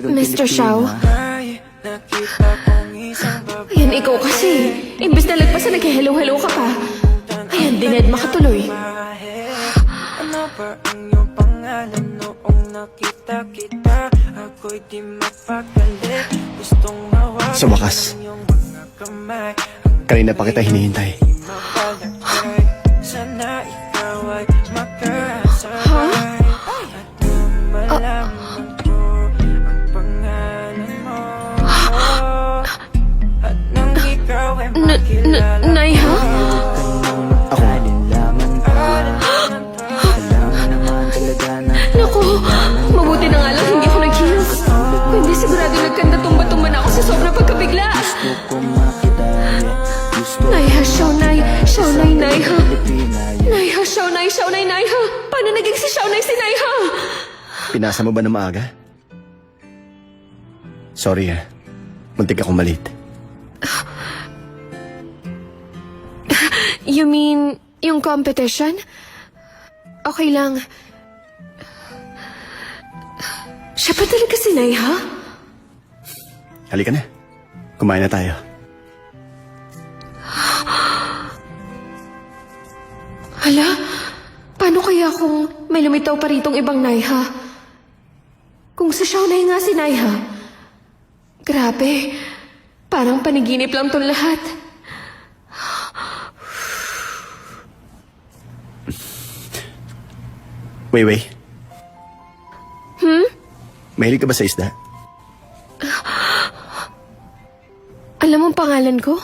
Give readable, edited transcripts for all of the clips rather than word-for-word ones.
Mr. Xiao? Ayan, ikaw kasi. Imbes na lagpasan, nag-hello-hello ka pa. Ayan, dinedma ka tuloy. Ano ba ang iyong pangalan noong nakita kita? Ako'y di mapakali. Gustong mawag Sa wakas, iyong mga kamay. kanina pa kita hinihintay. Mapalagay. Sana ikaw ay makasabay. At malaman ko ang pangalan mo. At nang ikaw ay makilala Naiha? Ako, Naku, mabuti na nga lang hindi ako nag-heels. Kung hindi sigurado nagkanda-tumba-tumba na ako sa sobrang pagkabigla. Naiha, Xiaonai, Xiaonai, Naiha. Naiha, Xiaonai, Xiaonai, Naiha. Paano naging si Xiaonai si Naiha? pinasa mo ba na maaga? Sorry muntik akong malit. You mean, yung competition? Okay lang. Siya pa talaga si Naiha? Halika na, kumain na tayo. Hala, paano kaya kung may lumitaw pa ritong ibang Naiha? Kung sa Xiaonai nga si Naiha, grabe, parang panaginip lang tong lahat. Wei. Mahilig ka ba sa isda? Alam mo ang pangalan ko?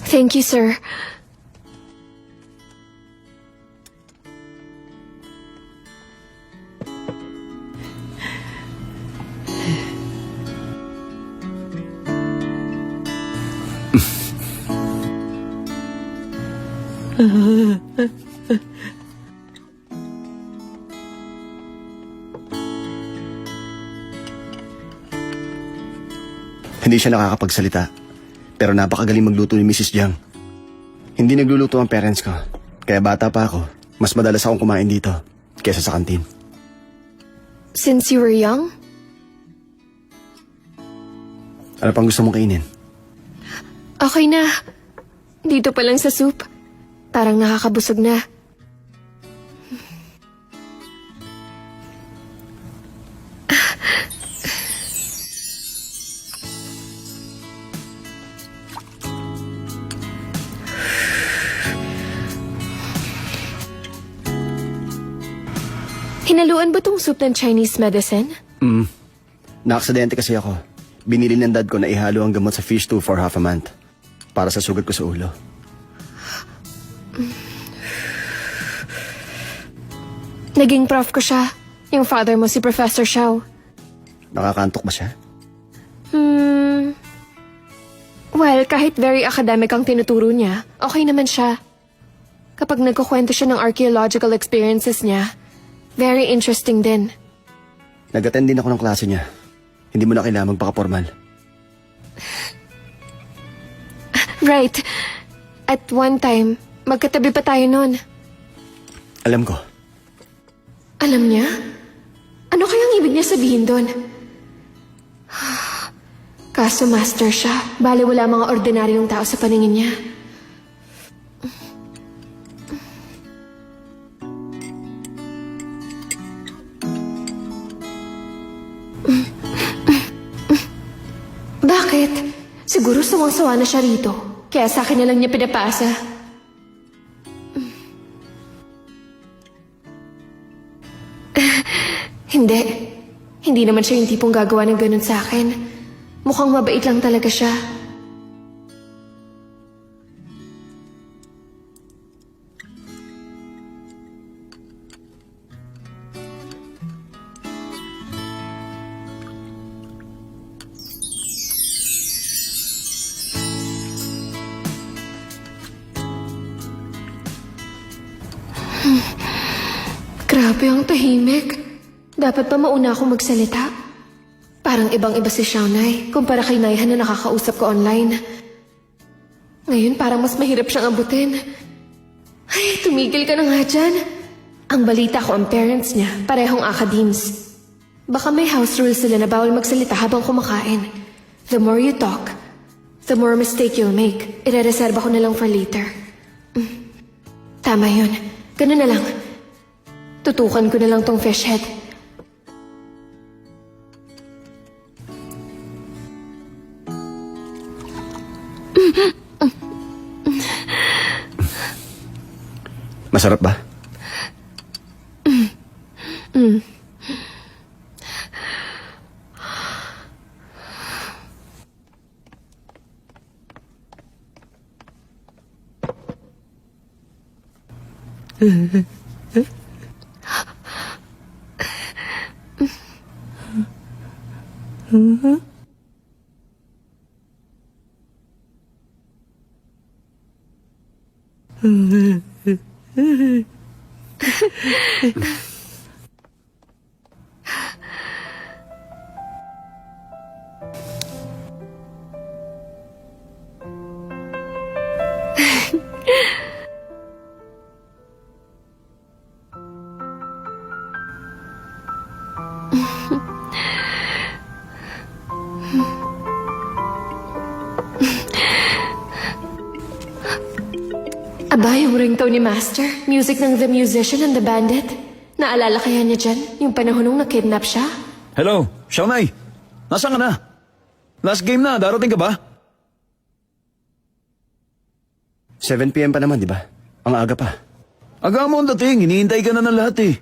Thank you, sir. Hindi siya nakakapagsalita, pero napakagaling magluto ni Mrs. Jiang. Hindi nagluluto ang parents ko, kaya bata pa ako, mas madalas akong kumain dito kaysa sa kantin. Since you were young? Ano pang gusto mong kainin? Okay na. Dito pa lang sa soup. Parang nakakabusog na. Hinaluan ba tong soup ng Chinese medicine? Naaksidente kasi ako. Binili ng dad ko na ihalo ang gamot sa fish stew for half a month. Para sa sugat ko sa ulo. Naging prof ko siya. Yung father mo si Professor Xiao. Nakakantok ba siya? Well, kahit very academic ang tinuturo niya, okay naman siya. Kapag nagkukwento siya ng archaeological experiences niya, very interesting din. Nag-attend din ako ng klase niya. Hindi mo na kailangan magpaka-formal. Right. At one time, magkatabi pa tayo nun. Alam ko. Alam niya? Ano kayang ibig niya sabihin doon? Kaso master siya. Bale wala mga ordinaryong tao sa paningin niya. Bakit? Siguro sawang-sawa na siya rito. Kaya sa akin na lang niya pinapasa. Hindi. Hindi naman siya yung tipong gagawa ng ganun sa akin. Mukhang mabait lang talaga siya. Grabe ang tahimik. Dapat pa mauna akong magsalita. Parang ibang-iba si Shaunay kumpara kay Naiha na nakakausap ko online. Ngayon parang mas mahirap siyang abutin. Ay, tumigil ka na nga dyan. Ang balita ko ang parents niya, parehong academics. Baka may house rules sila na bawal magsalita habang kumakain. The more you talk, the more mistake you'll make. Irereserba ko na lang for later. Tama yun. Ganun na lang. Tutukan ko na lang tong fish head. Masarap ba? Aba, yung ringtone ni Master. Music ng The Musician and the Bandit. Naalala kaya niya dyan? Yung panahon nung na-kidnap siya? Hello, Shaunay. Nasaan ka na? Last game na, darating ka ba? 7 p.m. pa naman, di ba? Ang aga pa. Aga mo ang dating, hinihintay ka na ng lahat eh.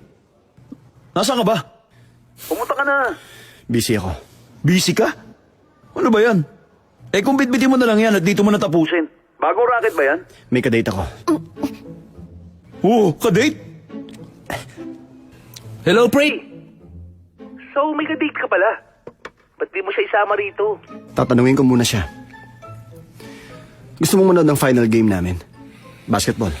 Nasaan ka ba? Pumunta ka na. Busy ako. Busy ka? Ano ba yan? Eh kung bitbitin mo na lang yan at dito mo natapusin. Bagong racket ba yan? May kadate ako. Oo, kadate? Hello, Pray. So, may kadate ka pala. Ba't di mo siya isama rito? Tatanungin ko muna siya. Gusto mo manood ng final game namin? Basketball.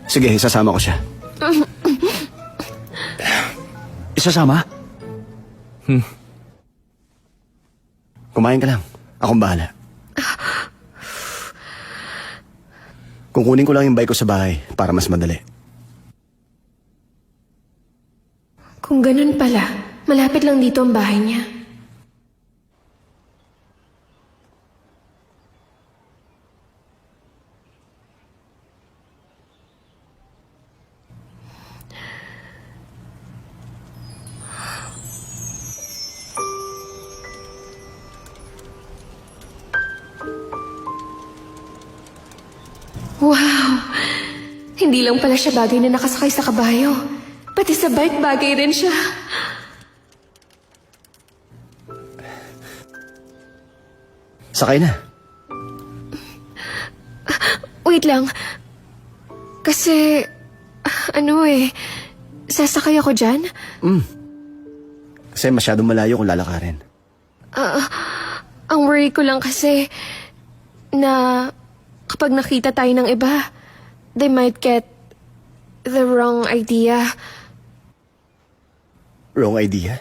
Sige, isasama ko siya. Isasama? Kumain ka lang. Akong bahala. Kukunin ko lang yung bike ko sa bahay para mas madali. Kung ganun pala, malapit lang dito ang bahay niya. Wow! Hindi lang pala siya bagay na nakasakay sa kabayo. Pati sa bike bagay rin siya. Sakay na. Wait lang. Kasi, sasakay ako dyan? Kasi masyadong malayo kung lalakarin. Ang worry ko lang kasi na kapag nakita tayo ng iba, they might get the wrong idea. Wrong idea?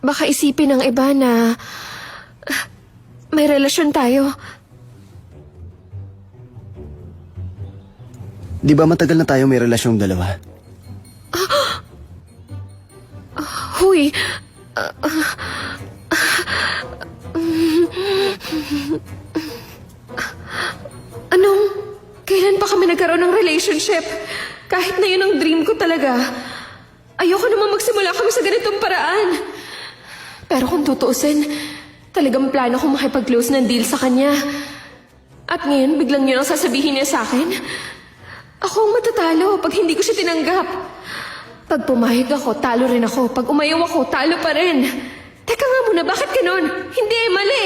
Baka isipin ng iba na may relasyon tayo. Di ba matagal na tayo may relasyong dalawa? Huy! Kailan pa kami nagkaroon ng relationship? Kahit na yun ang dream ko talaga. Ayoko naman magsimula kami sa ganitong paraan. Pero kung tutuusin, talagang plano ko makipag-close ng deal sa kanya. At ngayon, biglang yun ang sasabihin niya sa akin. Ako ang matatalo pag hindi ko siya tinanggap. Pag pumayag ako, talo rin ako. Pag umayaw ako, talo pa rin. Teka nga muna, bakit ganon? Hindi, mali.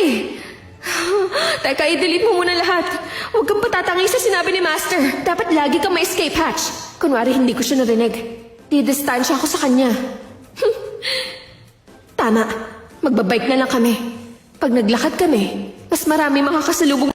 Teka, i-delete mo muna lahat. Huwag kang patatangay sa sinabi ni Master. Dapat lagi kang may escape hatch. Kunwari hindi ko siya narinig. Didistansya ako sa kanya. Tama. Magbabike na lang kami. Pag naglakad kami, mas marami makakasalubong